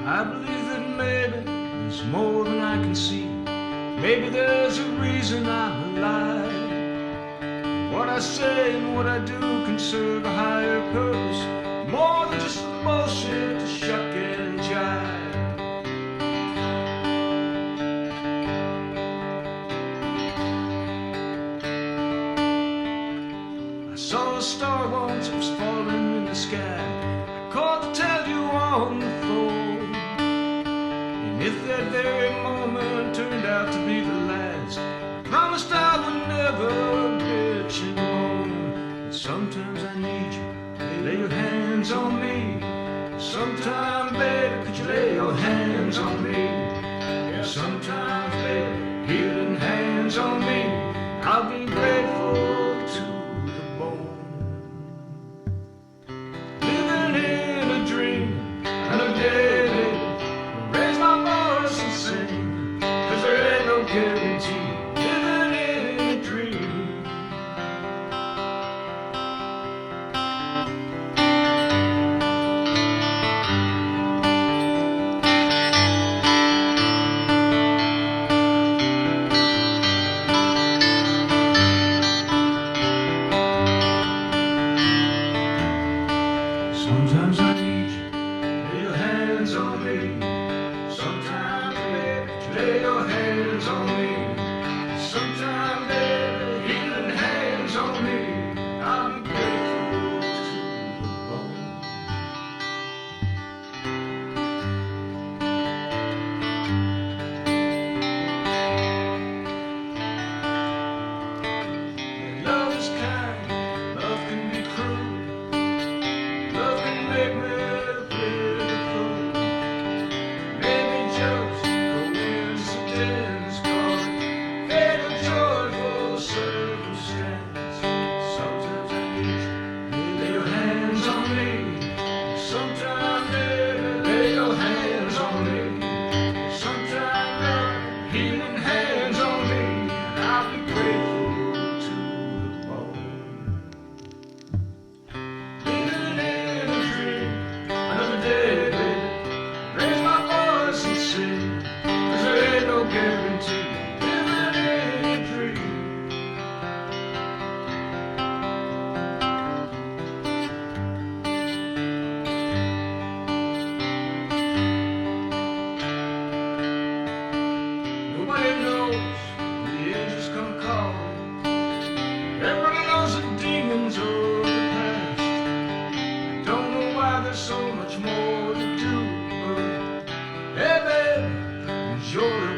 I believe that maybe there's more than I can see. Maybe there's a reason I'm alive. What I say and what I do can serve a higher purpose, more than just the bullshit to shuck and jive. I saw a star once, it was falling in the sky. I called to tell you on the phone, and if that very moment turned out to be the last, I promised I would never bitch and moan. But sometimes I need you, lay your hands on me. Sometimes, baby, could you lay your hands on me? Yeah, sometimes, baby, healing hands on me. I'll be grateful to the bone. Living in a dream, and a day, raise my voice and sing, 'cause there ain't no guarantee. Living in a dream. Sometimes I need you, lay your hands on me. Sometimes, baby, lay your hands on me. Sometimes, baby, healing hands on me. I'm grateful to the bone. Love is kind, love can be cruel. Love can make me feel the fool. Maybe jokes, coincidence, cause it fatal, joyful circumstance. Sometimes I need you, lay your hands on me. Sometimes, baby, lay your hands on me. Sometimes, baby, healing hands on me. And I'll be grateful to the bone. Living in a dream, another day, baby. Raise my voice and sing, 'cause there ain't no guarantee. Living in a dream. Nobody knows when the angels come calling. Everybody knows the demons of the past. Don't know why there's so much more to do, but hey, baby, enjoy